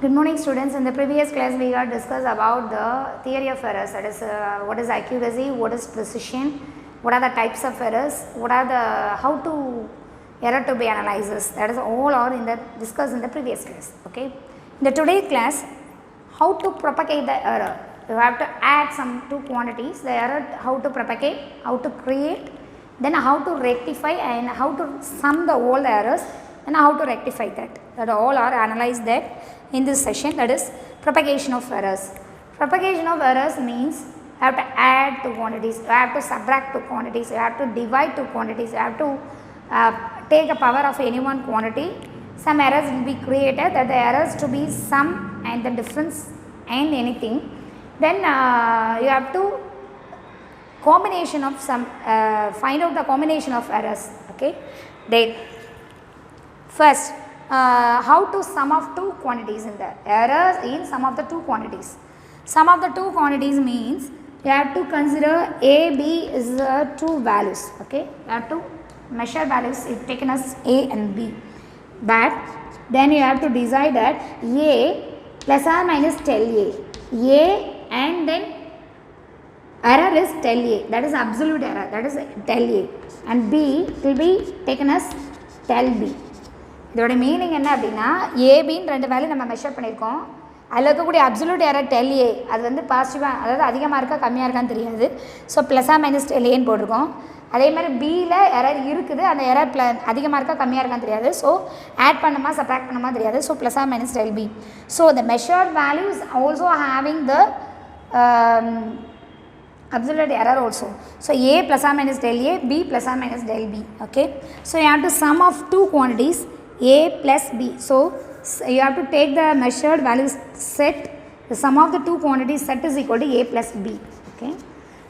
Good morning students. In the previous class we have discussed about the theory of errors, that is what is accuracy, what is precision, what are the types of errors, what are the how to error to be analyzed, that is all are in the discussed in the previous class. Okay, in the today class, how to propagate the error. You have to add some two quantities, the error, how to propagate, how to create, then how to rectify and how to sum the all the errors and how to rectify that. That all are analyzed that in this session, that is propagation of errors. Propagation of errors means you have to add two quantities, you have to subtract two quantities, you have to divide two quantities, you have to take a power of any one quantity. Some errors will be created, that the errors to be sum and the difference and anything. Then you have to combination of some find out the combination of errors. Okay, then first how to sum of two quantities in the errors in sum of the two quantities. Sum of the two quantities means you have to consider A, B is the two values. Okay, you have to measure values is taken as A and B, but then you have to decide that A plus or minus tell A and then error is tell A, that is absolute error, that is tell A, and B will be taken as tell B. இதோட meaning என்ன அப்படின்னா ஏபின்னு ரெண்டு value நம்ம measure பண்ணியிருக்கோம், அதில் இருக்கக்கூடிய absolute error del ஏ அது வந்து பாசிட்டிவாக, அதாவது அதிகமாக இருக்கா கம்மியாக இருக்கான்னு தெரியாது, ஸோ ப்ளஸ்ஸாக மைனஸ் டெல் ஏன்னு போட்டிருக்கோம். அதே மாதிரி பியில் எரர் இருக்குது, அந்த எரர் அதிகமாக இருக்கா கம்மியாக இருக்கான்னு தெரியாது, ஸோ ஆட் பண்ணுமா சப்ராக்ட் பண்ணுமா தெரியாது, ஸோ ப்ளஸ்ஸாக minus del P. So the measured value is also having the absolute error also. So A plus or minus del A, B plus or minus del B. Okay, so you have to sum of two quantities A plus B. So you have to take the measured values set, the sum of the two quantities set is equal to A plus B. Okay,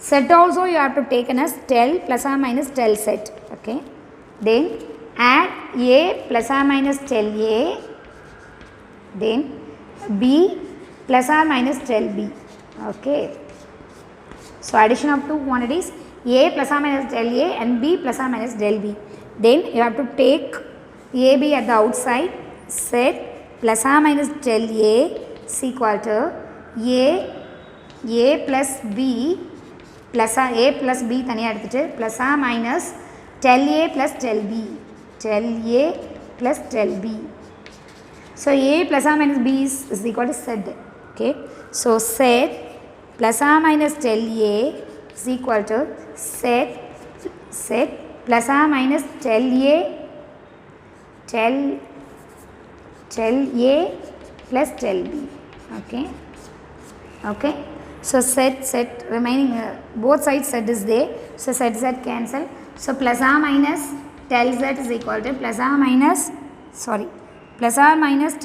set also you have to take as del plus or minus del set. Okay, then add A plus or minus del A, then B plus or minus del B. Okay, so addition of two quantities A plus or minus del A and B plus or minus del B. Then you have to take AB at the outside, set plus or minus del A is equal to A plus B plus or A plus B தனியாக எடுத்துட்டு plus or minus del A plus del B, del A plus del B. So A plus or minus B is equal to Z. Okay, so Z plus or minus del A is equal to Z plus or minus del A plus del B. Okay, so set remaining both sides Z is there, so Z cancel, so plus or minus del Z is equal to plus or minus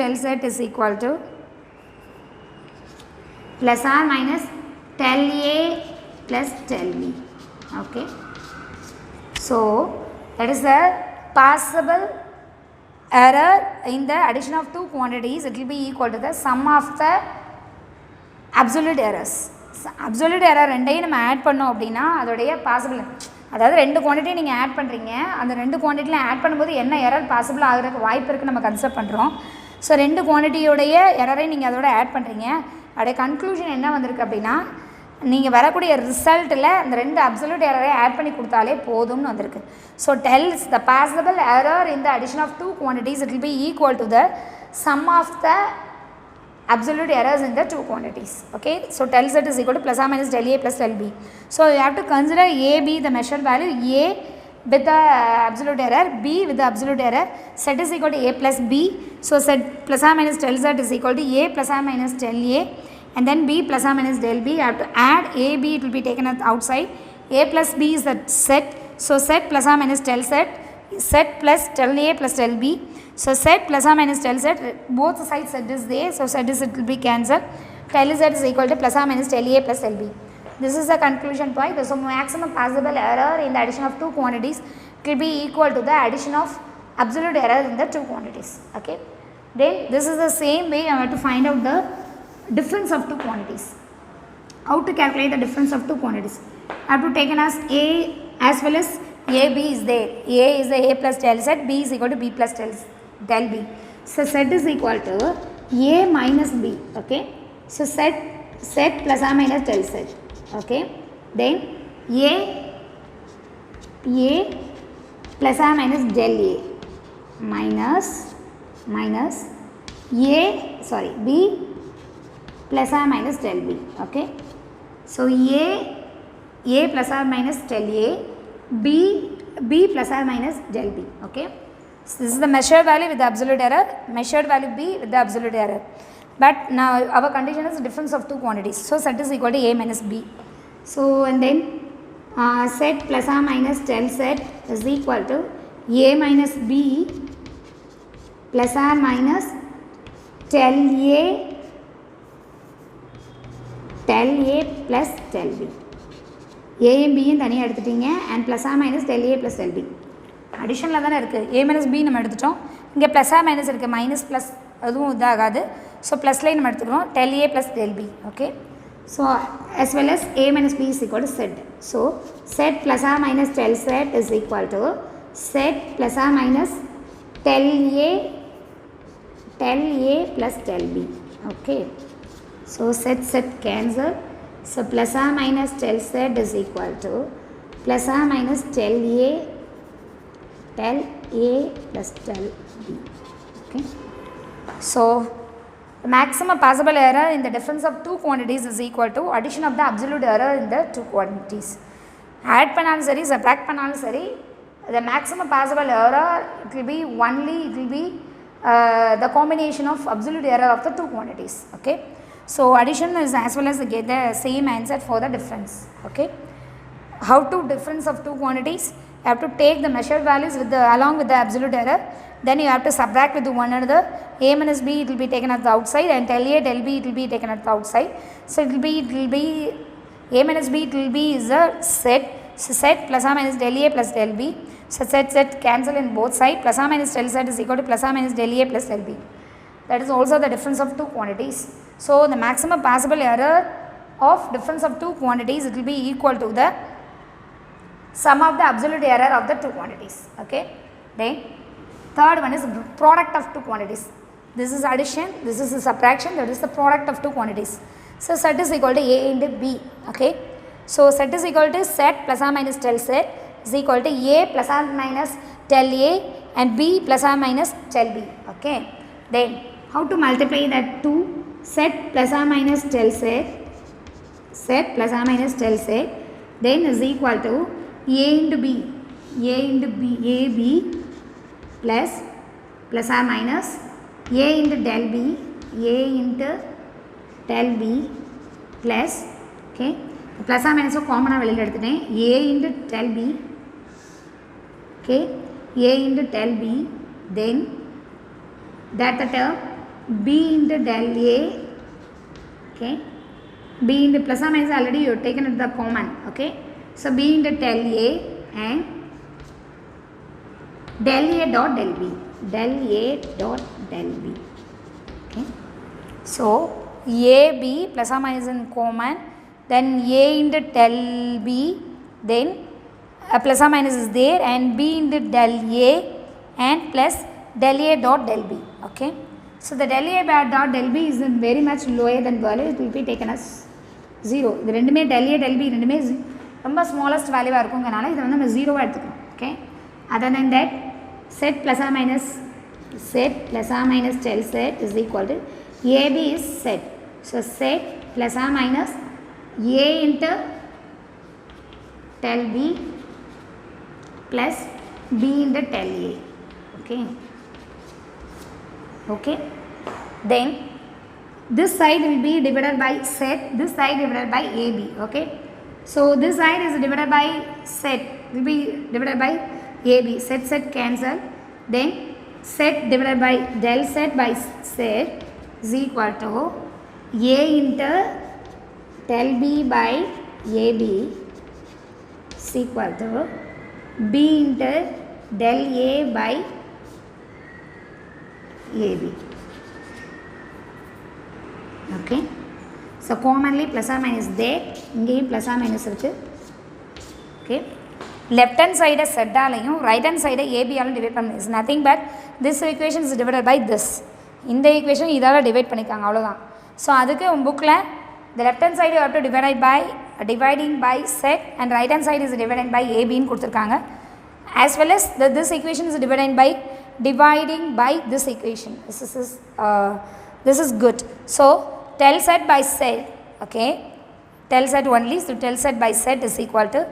del Z is equal to plus or minus del A plus del B. Okay, so that is the possible error in the addition of two quantities. It will be equal to the sum of the absolute errors. Absolute error ரெண்டையும் நம்ம add பண்ணோம் அப்படின்னா அதோடைய possible, அதாவது ரெண்டு quantity நீங்கள் add பண்ணுறீங்க, அந்த ரெண்டு குவான்டிட்டியில் ஆட் பண்ணும்போது என்ன எரர் பாசிபிள் ஆகிறதுக்கு வாய்ப்பு இருக்குது நம்ம கன்சிடர் பண்ணுறோம். ஸோ ரெண்டு குவான்டிட்டியோடைய எரரை நீங்கள் அதோட ஆட் பண்ணுறீங்க, அதோடைய கன்க்ளூஷன் என்ன வந்திருக்கு அப்படின்னா நீங்கள் வரக்கூடிய ரிசல்ட்டில் அந்த ரெண்டு அப்சல்யூட் எரரை ஆட் பண்ணி கொடுத்தாலே போதும்னு வந்திருக்கு. So tells the possible error in the addition of two quantities it will be equal to the sum of the absolute errors in the two quantities. Okay, so del Z is equal to plus or minus del A plus del B. So you have to consider A, B the measured value, A with the absolute error, B with the absolute error. Z is equal to A plus B. So Z plus or minus del Z is equal to A plus or minus del A, and then B plus or minus del B. You have to add A, B, it will be taken at outside. A plus B is the set, so Z plus or minus del Z, Z plus del A plus del B. So Z plus or minus del Z, both sides Z is there, so Z is, it will be cancelled. Del Z is equal to plus or minus del A plus del B. This is the conclusion point. So maximum possible error in the addition of two quantities will be equal to the addition of absolute error in the two quantities. Okay, then this is the same way I have to find out the difference of two quantities. How to calculate the difference of two quantities? I have to take as A as well as AB is there. A is the A plus del Z, B is equal to B plus del B. So Z is equal to A minus B, okay. So set plus or minus del set, okay. Then A plus or minus del A minus B plus or minus del B, okay. So A plus or minus del A, B plus or minus del B, okay. So this is the measured value with the absolute error, measured value B with the absolute error. But now our condition is difference of two quantities. So set is equal to A minus B. So and then set plus or minus del set is equal to A minus B plus or minus del A plus del B. A and B தனியாக எடுத்துட்டீங்க and plus or minus del A plus del B. அடிஷனில் தானே இருக்குது. A minus B நம்ம எடுத்துட்டோம். இங்கே plus or minus இருக்குது. Minus plus அதுவும் இதாகாது. So ப்ளஸ்லேயே நம்ம எடுத்துக்கிறோம் del A plus del B. Okay. So as well as A minus B is equal to set. So set plus or minus del set is equal to set plus or minus del A plus del B. Okay. So set cancel. So plus or minus del set is equal to plus or minus del A plus del B. Okay. So the maximum possible error in the difference of two quantities is equal to addition of the absolute error in the two quantities. Add பண்ணாலும் சரி subtract பண்ணாலும் சரி, the maximum possible error it will be the combination of absolute error of the two quantities. Okay. So addition is as well as get the same answer for the difference. Okay. How to difference of two quantities? You have to take the measured values along with the absolute error. Then you have to subtract with one another. A minus B it will be taken at the outside and del A del B it will be taken at the outside. So it will be A minus B it will be is a set. So set plus or minus del A plus del B. So set cancel in both sides. Plus or minus del set is equal to plus or minus del A plus del B. That is also the difference of two quantities. So the maximum possible error of difference of two quantities it will be equal to the sum of the absolute error of the two quantities. Okay. Then third one is product of two quantities. This is addition, this is subtraction, that is the product of two quantities. So set is equal to A into B. Okay. So set is equal to set plus or minus del set is equal to A plus or minus del A and B plus or minus del B. Okay. Then how to multiply that two? Set plus or minus del set plus or minus del set then is equal to A into B AB plus or minus A into del B plus, okay, plus or minus common A into del B, okay, A into del B, then that the term B into del A, okay, B into plus or minus already you have taken it the common, okay. So B into del A and del A dot del B, okay. So AB plus or minus in common, then A into del B, then plus or minus is there and B into del A and plus del A dot del B. Okay. So the del A dot del B is very much lower than value, it will be taken as 0. இது ரெண்டுமே del A del B ரெண்டுமே ரொம்ப smallest value இருக்குங்கனால இதை வந்து நம்ம 0 எடுத்துக்கணும். Okay. Other than that, set plus or minus del set is equal to AB is set. So set plus or minus A into del B plus B into del A. Okay. Okay. Then this side will be divided by set, this side divided by AB. Okay. So this side is divided by set, will be divided by AB. Set cancel. Then set divided by del set by set is equal to A into del B by AB is equal to B into del A by AB. Okay. So commonly plus or minus there, இங்கேயும் plus or minus இருக்கு. Okay. Left hand side set ஆலையும் right hand side AB ஆலும் divide பண்ணணும். Is nothing but this equation is divided by this. இந்த equation இதால் divide பண்ணிக்காங்க அவ்வளோதான். So அதுக்கு உங்கள் புக்கில் the left hand side you have to divide by dividing by set and right hand side is divided by ABன்னு கொடுத்துருக்காங்க. As well as this equation is divided by dividing by this equation. This is good. So del set by set, okay, del set only, so del set by set is equal to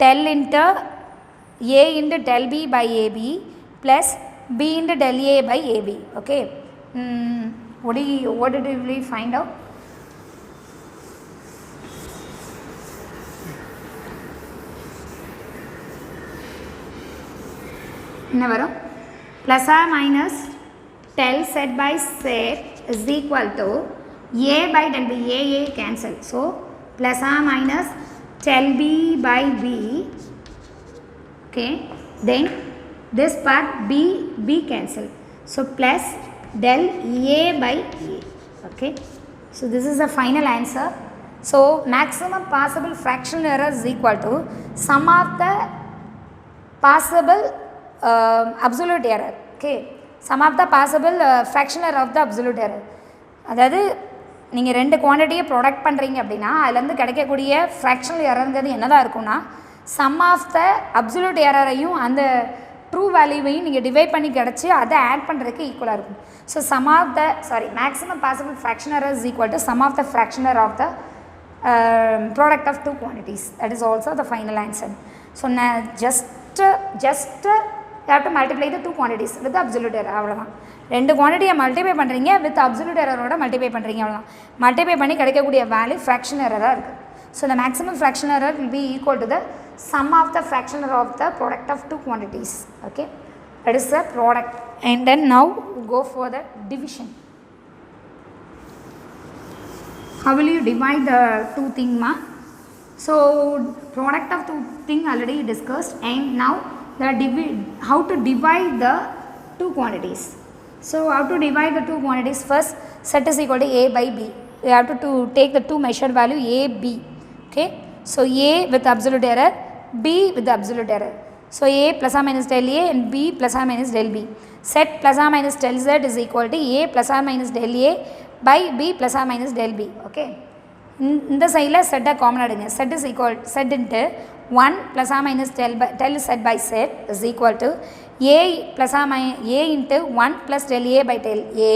del into A into del B by AB plus B into del A by AB. Okay, what did we find out? என்ன வரும்? plus or minus del set by set is equal to A by del B. A cancel, so plus or minus del B by B, okay, then this part B cancel, so plus del A by A, okay. So this is the final answer. So maximum possible fractional error is equal to sum of the possible absolute error, okay, sum of the possible fractional error of the absolute error. அதாவது நீங்கள் ரெண்டு குவான்டிட்டியை product பண்ணுறீங்க அப்படின்னா அதுலேருந்து கிடைக்கக்கூடிய fractional எரருங்கிறது என்னதான் இருக்கும்னா some of the absolute எரரையும் அந்த ட்ரூ வேல்யூவையும் நீங்கள் டிவைட் பண்ணி கிடச்சி அதை ஆட் பண்ணுறதுக்கு ஈக்குவலாக இருக்கும். So sum of the maximum possible fraction error is equal to sum of the fraction error of the product of two quantities. That is also the final answer. So now just you have to multiply the two quantities with the absolute error. அவ்வளோதான். ரெண்டு குவான்டிட்டியை multiply பண்ணுறீங்க with absolute எரரோட multiply பண்ணுறீங்க அவ்வளோதான். Multiply பண்ணி கிடைக்கக்கூடிய value fraction எரராக இருக்குது. So the maximum fraction error will be equal to the sum of the fraction error of the product of two quantities. Okay, that is the product. And then now go for the division. How will you divide the two thing ma? So product of two thing already discussed, and now how to divide the two quantities. So how to divide the two quantities? First, set is equal to A by B. We have to take the two measured value A, B. Okay, so A with absolute error, B with the absolute error. So A plus or minus del A and B plus or minus del B. Set plus or minus del Z is equal to A plus or minus del A by B plus or minus del B. Okay, இந்த சைடில் செட்டை common எடுங்க. Set is equal set into 1 plus or minus del set by set is equal to A plus or minus A into 1 plus del A by del A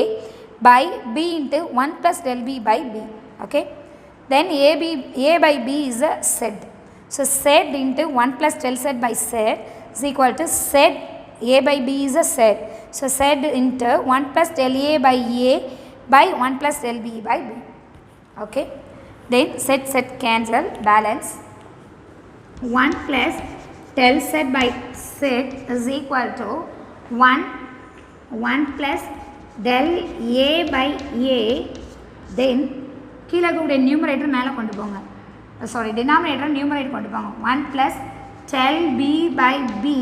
by B into 1 plus del B by B. Okay, then A by B is a set. So set into 1 plus del set by set is equal to set A by B is a set. So set into 1 plus del A by A by 1 plus del B by B. Okay, then set cancel, balance 1 plus del set by set is equal to 1 plus del A by A, then கீழே கூடிய numerator மேலே கொண்டு போங்க, sorry denominator numerator கொண்டு போங்க. 1 plus del B by B,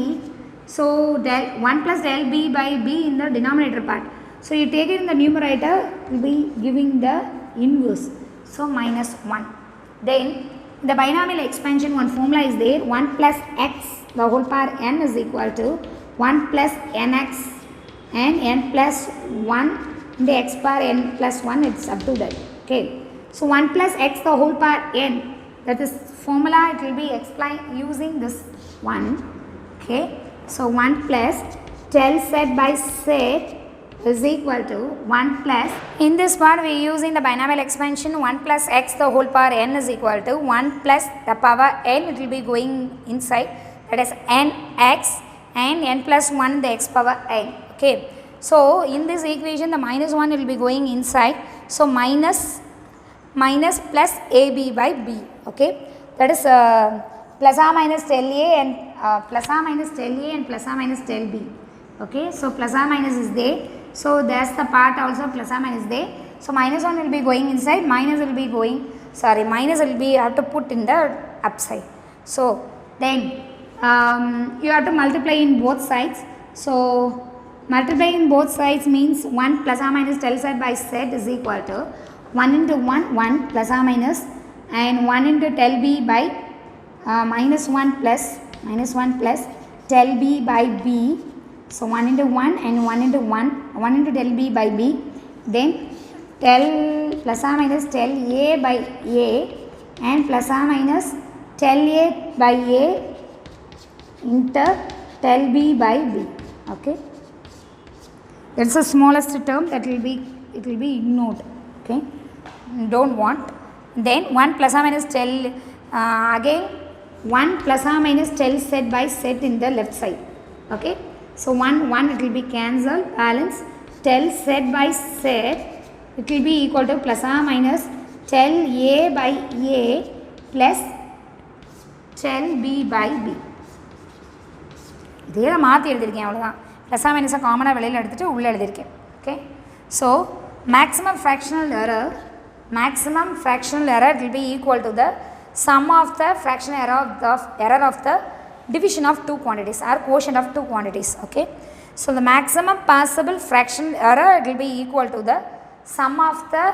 so 1 plus del B by B in the denominator part. So you take it in the numerator, will be giving the inverse, so minus 1. Then the binomial expansion one formula is there, 1 plus x the whole power n is equal to 1 plus nx and n plus 1 into x power n plus 1, it's up to that. Okay, so 1 plus x the whole power n, that is formula, it will be explained using this one. Okay, so 1 plus del set by set is equal to 1 plus, in this part we are using the binomial expansion, 1 plus x the whole power n is equal to 1 plus the power n, it will be going inside, that is nx and n plus 1 the x power n. Okay, so in this equation the minus 1 will be going inside, so minus plus ab by b. Okay, that is plus or minus del a and plus or minus del a and plus or minus del b. Okay, so plus or minus is there, so that's the part also plus or minus there. So minus 1 will be going inside, minus will be going, minus will be, you have to put in the upside. So then you have to multiply in both sides. So multiply in both sides means 1 plus or minus del set by set is equal to 1 into 1 plus or minus, and 1 into del b by minus 1 plus del b by b. So 1 into 1 and 1 into 1 into del b by b, then tell plus or minus tell a by a and plus or minus tell a by a inter tell b by b. Okay, that's the smallest term that will be, it will be ignored. Okay, don't want. Then 1 plus or minus tell again 1 plus or minus tell set by set in the left side. Okay, so 1 it will be cancelled, balance tell set by set, it will be equal to plus or minus tell a by a plus tell b by b. இதே தான் மாற்றி எழுதியிருக்கேன், அவ்வளோதான். ப்ளஸ்ஸாக மைனஸாக காமனாக வெளியில் எடுத்துகிட்டு உள்ளே எழுதியிருக்கேன். Okay, so maximum fractional error will be equal to the sum of the fractional error of the division of two quantities or quotient of two quantities. Okay, so the maximum possible fractional error will be equal to the sum of the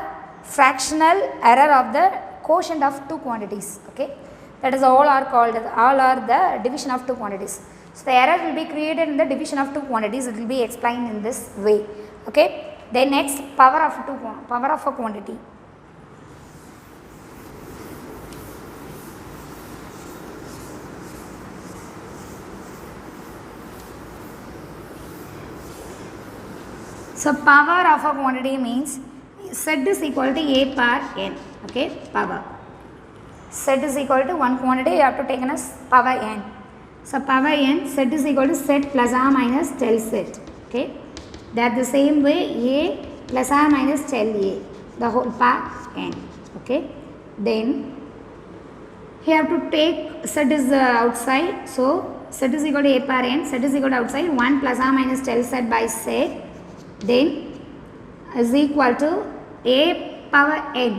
fractional error of the quotient of two quantities. Okay, that is all are the division of two quantities. So the error will be created in the division of two quantities. It will be explained in this way. Okay, then next, power of a quantity. So power of a quantity means z is equal to a power n. Okay, power. Z is equal to one quantity, you have to take as power n. So power n, z is equal to z plus or minus tell z. Okay, that the same way a plus or minus tell a, the whole power n. Okay, then you have to take z is outside, so z is equal to a power n, z is equal to outside 1 plus or minus tell z by z, then is equal to a power n.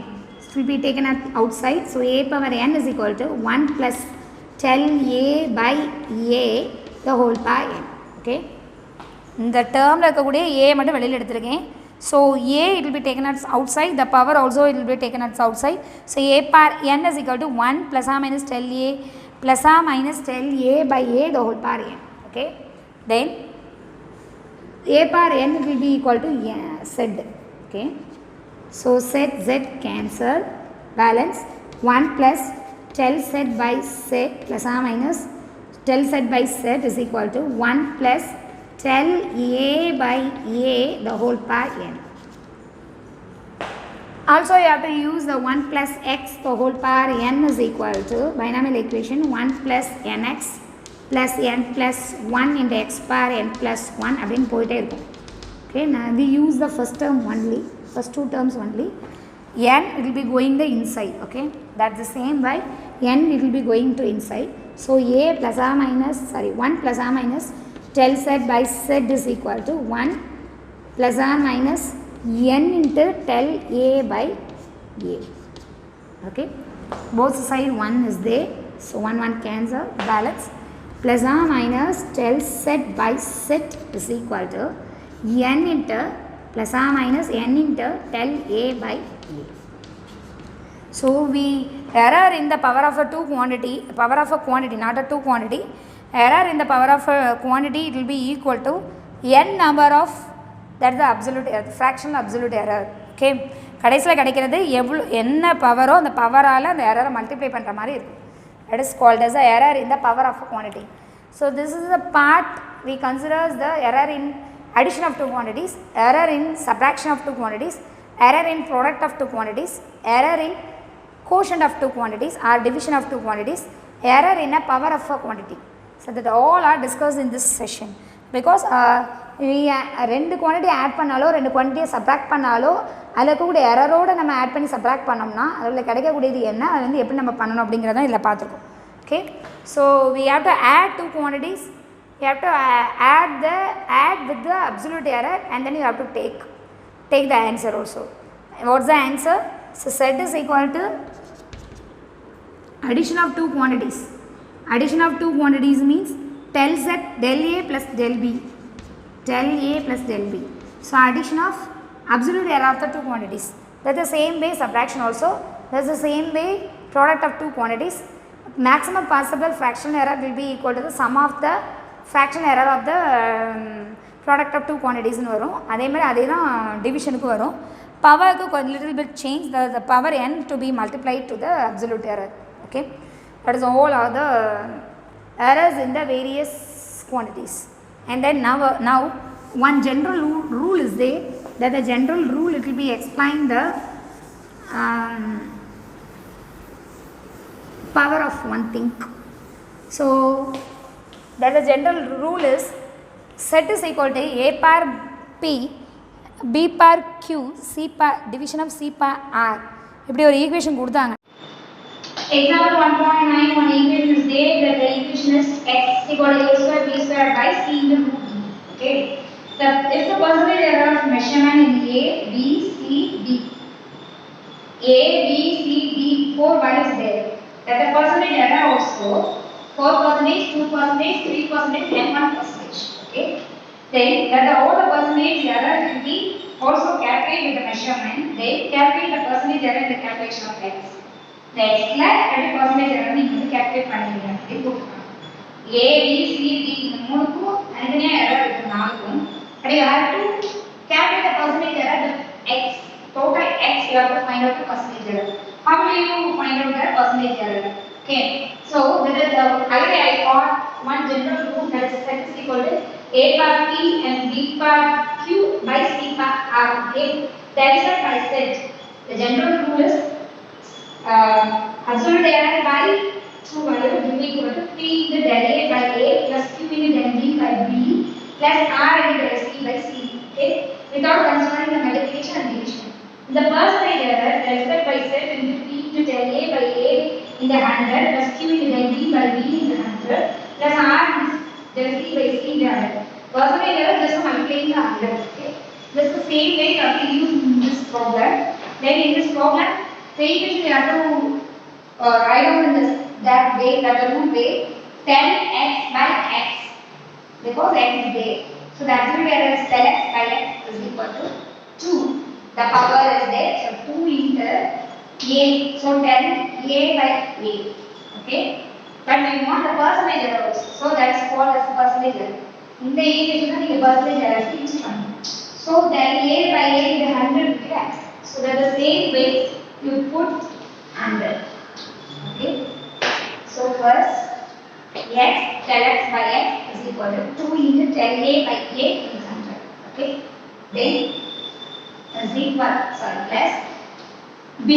It will be taken at outside, so a power n is equal to 1 plus tell a by a the whole power n. Okay, இந்த டேர்மில் இருக்கக்கூடிய a மட்டும் வெளியில் எடுத்துருக்கேன். So a it will be taken as outside, the power also it will be taken as outside. So a power n is equal to 1 plus or minus tell a plus or minus tell a by a the whole power n. Okay, then a power n will be equal to z. Okay, so z cancel, balance 1 plus tell z by z plus or minus tell z by z is equal to 1 plus tell a by a the whole power n. Also you have to use the 1 plus x the whole power n is equal to binomial equation 1 plus nx plus n plus 1 into x power n plus 1 அப்படின்னு போயிட்டே இருக்கும். Okay, now we use the first term only, first two terms only. N it will be going the inside. Okay, that's the same way n it will be going to inside. So a plus or minus 1 plus or minus tell z by z is equal to 1 plus or minus n into tell a by a. Okay, both side 1 is there, so 1 cancel, balance plus or minus tell z by z is equal to n into plus or minus n into tell a by a. So we error in the power of a power of a quantity, not a two quantity. Error in the power of a quantity, it will be equal to n number of, that is the absolute fractional absolute error. Okay, கடைசியில் கிடைக்கிறது எவ்வளோ என்ன பவரோ அந்த பவரால் அந்த எரரை multiply பண்ணுற மாதிரி இருக்கும். That is called as the error in the power of a quantity. So this is the part we consider as the error in addition of two quantities, error in subtraction of two quantities, error in product of two quantities, error in quotient of two quantities or division of two quantities, error in a power of a quantity. So that all are discussed in this session. Because we ரெண்டு quantity add பண்ணாலோ ரெண்டு குவான்டிட்டியை subtract பண்ணாலோ அதில் இருக்கக்கூடிய எரரோடு நம்ம add பண்ணி subtract பண்ணோம்னா அதில் கிடைக்கக்கூடியது என்ன, அது வந்து எப்படி நம்ம பண்ணணும் அப்படிங்கிறத இதில் பார்த்துருக்கோம். Okay, so we have to add two quantities, you have to add with the absolute error and then you have to take the answer also. What's the answer? So z is equal to addition of two quantities. Addition of two quantities means tell z del a plus del b, del a plus del b. So addition of absolute error of the two quantities. That's the same way subtraction also. That's the same way product of two quantities. Maximum possible fractional error will be equal to the sum of the fractional error of the product of two குவான்டிட்டிஸ்னு வரும். அதே மாதிரி அதே தான் டிவிஷனுக்கும் வரும். பவருக்கு கொஞ்சம் little bit change the power n to be multiplied to the absolute error. Okay, that is all are the errors in the various quantities. And then now one general rule is there, that the general rule it will be explain the power of one thing. So that the general rule is set is equal to a power p b power q c power division of c power r. இப்படி ஒரு equation கொடுத்தாங்க. Example 1.9 one equation is there, that the equation is x equal to a square b square by c into root e. Okay, if the percentage error of measurement in a b c d, a b c d 4 values there, that the percentage error also 4%, 2%, 3%, and 1%. Okay, then that all the percentage error will be also calculated with the measurement. They calculate the percentage error in the calculation of x. The x and the percentage error நீங்க calculate பண்ணுவீங்க. இது போட்டுக்கலாம். a b c d இந்த மூணுக்கும் தனித்தனியா error இருக்கு நாலுக்கும். But you have to calculate the percentage error with x. Total x you have to find out the percentage error. How do you find out the percentage error? Okay, so that is I got one general rule, that is x is equal to a power p and b power q by c power r. Okay, that is what I said. The general rule is absolute error by true value will be equal to p into del a by a plus q into del b by b plus r into del c by c. Okay, without considering the multiplication and division. The percentage error, that is set by set into p into del a by a in the 100 plus q into del b by b in the 100 plus r into del c by c in the 100. Percentage error just multiplying the 100. Okay, this is the same way that we use in this program. Then in this program, the equation we have to write down in this that way, that the root way, 10x by x, because x is there. So the absolute error is 10x by x is equal to 2. The power is there, so 2 into a, so 10 a by a. Okay, but we want the percentage error also, so that is called as percentage error. In the equation you percentage error use பண்ணணும். So then a by a is 100 will x. So that the same way you put 100. Okay, so first x del x by x is equal to 2 into del a by a is 100. Okay, then is equal, sorry, plus b,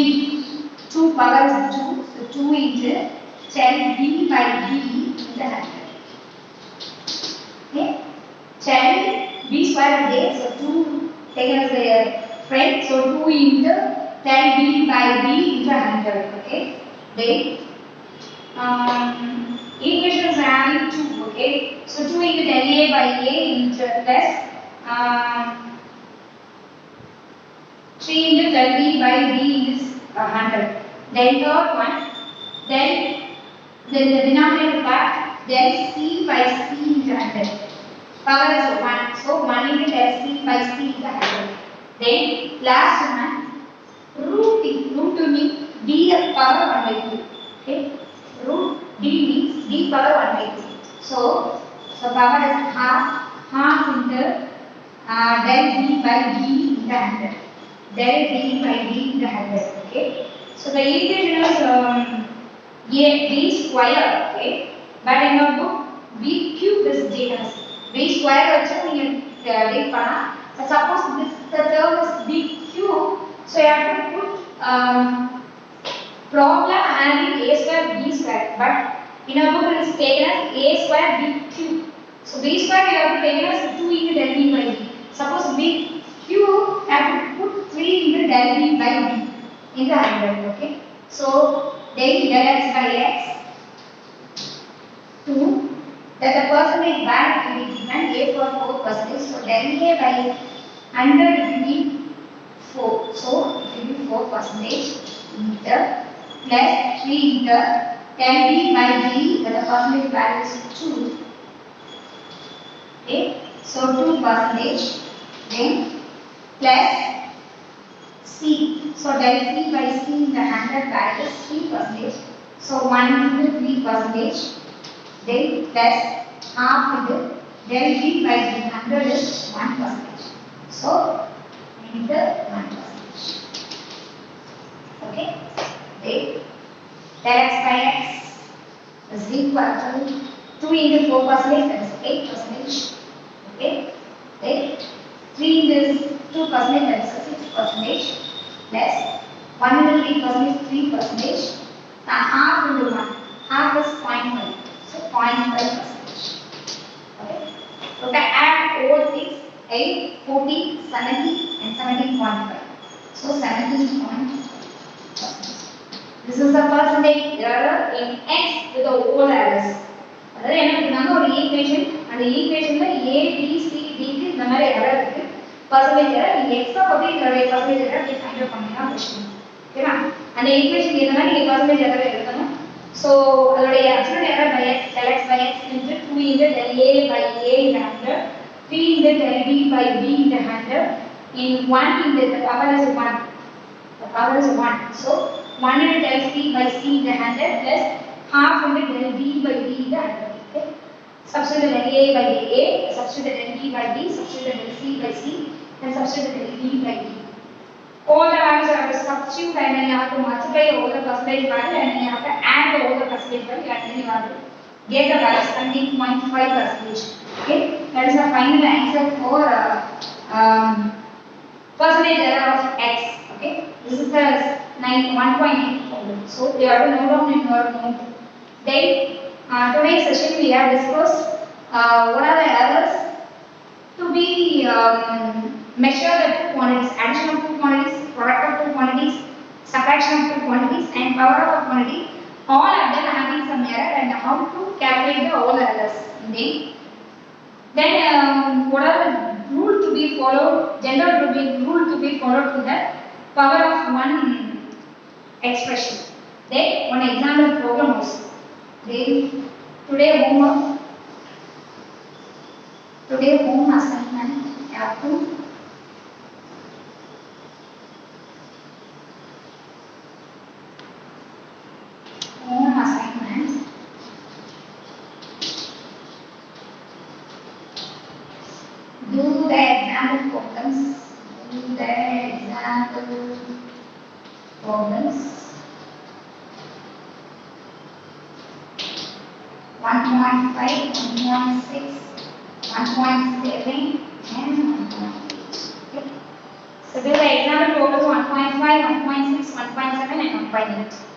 2 power is 2, so 2 into del b by b into 100. Okay, del b square is there, so 2 taken as a friend, so 2 into del b by b into 100. Okay, then equation is having 2. Okay, so 2 into del a by a into plus 3 into del b by b is 100. Then third one, then the denominator part, then c by c into 100. Power is 1, so 1 into del c by c into 100. Then last one, root to means d power 1 by 2. Okay, root d means d power 1 by 2. So power is half into del b by b into 100. Del b by b into 100. Okay, so the equation is a b square. Okay, but in your book b cube is taken. b square also you take panna. But suppose this the term is b cube, so you have to put problem having a square b square, but in our book it is taken as a square b cube. So b square you have to take as 2 into del b by b. Suppose b cube have to put 3 into del b by b into 100. Okay, so then del x by x 2, that the percentage value will be given a for 4%, so del a by 100 will be 4, so it will be 4% into plus 3 into del b by b, that the percentage value is 2. Okay, so 2%, then plus c, so del c by c in the 100 value is 3%, so 1 into 3%, then plus half into Del B by D100 is 1%. So, enter 1%. Okay? Then del x by x is equal to 2 into 4%, that is 8%. Okay? Then 3 into 2%, that is 6%. Less 1 into 3% is 3%. Now half into 1. Half is 0.5. So 0.5%. Okay. So to add all these 8, 40, 70 and 17.5. So 17.5%. This is the percentage error in x with the all errors. அதாவது என்ன பண்ணுவாங்க ஒரு equation அந்த ஈக்குவேஷன்ல a b c d க்கு இந்த மாதிரி error இருக்கு percentage error நீங்க x பத்தி இதோட பர்சன்டேஜ் எரர் நீங்க ஃபைண்ட் அவுட் பண்ணீங்கன்னா கொஸ்டின் ஓகேவா அந்த ஈக்குவேஷன் எதனா நீங்க பர்சன்டேஜ் எரர் எழுதணும் சோ அதோட absolute error by x del x by x into 2 into del a by a in 100 3 into del b by b in 100 in 1 into the power is 1 the power is 1 so 1 into del c by c in 100 plus half into del b by b in 100 okay substitute del a by a substitute del b by b substitute del c by c and substitute del d by d all the values are to substitute and then you have to multiply all the percentage value and then you have to add all the percentage value and then you have to get the value 17.5%. Okay, that is the final answer for percentage error of x. Okay, this is the 1.8 problem. So you have to note down in your note. Then today's session we have discussed what are the errors to be measure the two quantities, addition of two quantities, product of two quantities, subtraction of two quantities and power of a quantity. All of them having some error and how to calculate the all errors. Then what are the rule to be followed, general to be rule to be followed to the power of one expression. Then one example problem also. Then today home assignment have to home assignment do the example problems 1.5, 1.6, 1.7 and 1.8. Okay. So do the example problems 1.5, 1.6, 1.7 and 1.8.